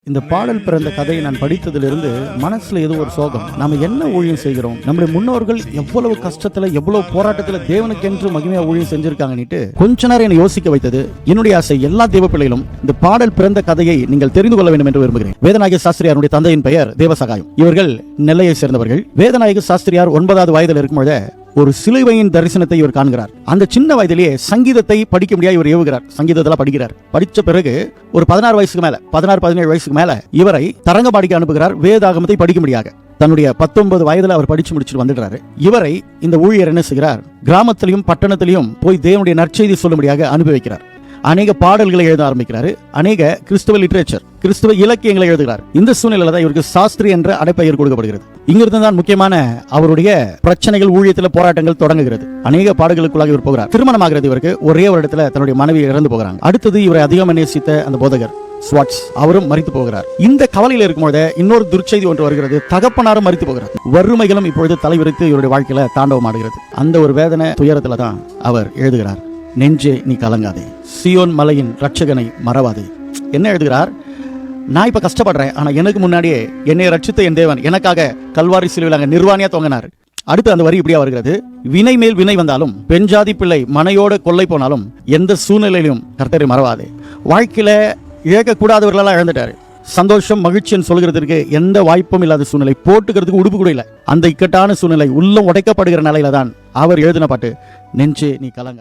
இந்த பாடல் பிறந்த கதையை நான் படித்ததிலிருந்து மனசுல ஏதோ ஒரு சோகம். நாம என்ன ஊழியம் செய்கிறோம்? நம்முடைய முன்னோர்கள் எவ்வளவு கஷ்டத்துல எவ்வளவு போராட்டத்துல தேவனுக்கென்று மகிமையா ஊழியம் செஞ்சிருக்காங்கன்னுட்டு கொஞ்ச நேரம் என்னை யோசிக்க வைத்தது. என்னுடைய ஆசை எல்லா தேவ பிள்ளைகளும் இந்த பாடல் பிறந்த கதையை நீங்கள் தெரிந்து கொள்ள வேண்டும் என்று விரும்புகிறேன். வேதநாயக சாஸ்திரியாருடைய தந்தையின் பெயர் தேவசகாயம். இவர்கள் நெல்லையை சேர்ந்தவர்கள். வேதநாயக சாஸ்திரியார் 9வது வயதில் இருக்கும்போது ஒரு சிலுவையின் தரிசனத்தை இவர் காண்கிறார். அந்த சின்ன வயதிலேயே சங்கீதத்தை படிக்க முடியாது இவர் ஏவுகிறார். சங்கீதத்தெல்லாம் படிக்கிறார். படிச்ச பிறகு ஒரு 16 வயசுக்கு மேல 17 வயசுக்கு மேல இவரை தரங்கம்பாடிக்கு அனுப்புகிறார். வேதாகமத்தை படிக்க முடியாது. தன்னுடைய 19 வயதுல அவர் படிச்சு முடிச்சுட்டு வந்துடுறாரு. இவரை இந்த ஊழியர் என்ன செய்கிறார்? கிராமத்திலையும் பட்டணத்திலையும் போய் தேவனுடைய நற்செய்தி சொல்லும்படியாக அனுப்பி வைக்கிறார். அநேக பாடல்களை எழுத ஆரம்பிக்கிறாரு. அநேக கிறிஸ்தவ லிட்டரேச்சர், கிறிஸ்தவ இலக்கியங்களை எழுதுகிறார். இந்த சூழ்நிலையில தான் இவருக்கு சாஸ்திரி என்ற அடைப்பெயர் கொடுக்கப்படுகிறது. இங்கிருந்து தான் முக்கியமான அவருடைய பிரச்சனைகள், ஊழியத்தில் போராட்டங்கள் தொடங்குகிறது. அநேக பாடுகளுக்குள்ளாக இவர் போகிறார். திருமணமாகிறது. இவருக்கு ஒரே வருடத்துல தன்னுடைய மனைவி இறந்து போகிறாங்க. அடுத்தது இவரை அதிகம் நேசித்த அந்த போதகர் ஸ்வாட்ஸ், அவரும் மரித்து போகிறார். இந்த கவலையில் இருக்கும்போது இன்னொரு துர்ச்செய்தி ஒன்று வருகிறது. தகப்பனாரும் மரித்து போகிறார். வறுமைகளும் இப்பொழுது தலைவிரித்து இவருடைய வாழ்க்கையில தாண்டவமாடுகிறது. அந்த ஒரு வேதனை துயரத்துல தான் அவர் எழுதுகிறார், நெஞ்சே நீ கலங்காதே, சியோன் மலையின் ரட்சகனை மறவாதே. என்ன எழுதுகிறார்? நான் இப்ப கஷ்டப்படுறேன், ஆனா எனக்கு முன்னாடியே என்னை ரட்சித்த என் தேவன் எனக்காக கல்வாரி சிலுவையில் நிர்வாணியா தொங்கினார். அடுத்து அந்த வரி இப்படியா வருகிறது, வினை மேல் வினை வந்தாலும் பெண்ஜாதி பிள்ளை மனையோட கொள்ளை போனாலும் எந்த சூழ்நிலையிலும் கர்த்தரை மறவாதே. வாழ்க்கையில இழக்கக்கூடாதவர்களெல்லாம் இழந்துட்டாரு. சந்தோஷம் மகிழ்ச்சின்னு சொல்கிறதுக்கு எந்த வாய்ப்பும் இல்லாத சூழ்நிலை, போட்டுக்கிறதுக்கு உடுப்பு கூட இல்லை. அந்த இக்கட்டான சூழ்நிலை, உள்ளம் உடைக்கப்படுகிற நிலையில தான் அவர் எழுதின பாட்டு நெஞ்சே நீ கலங்க.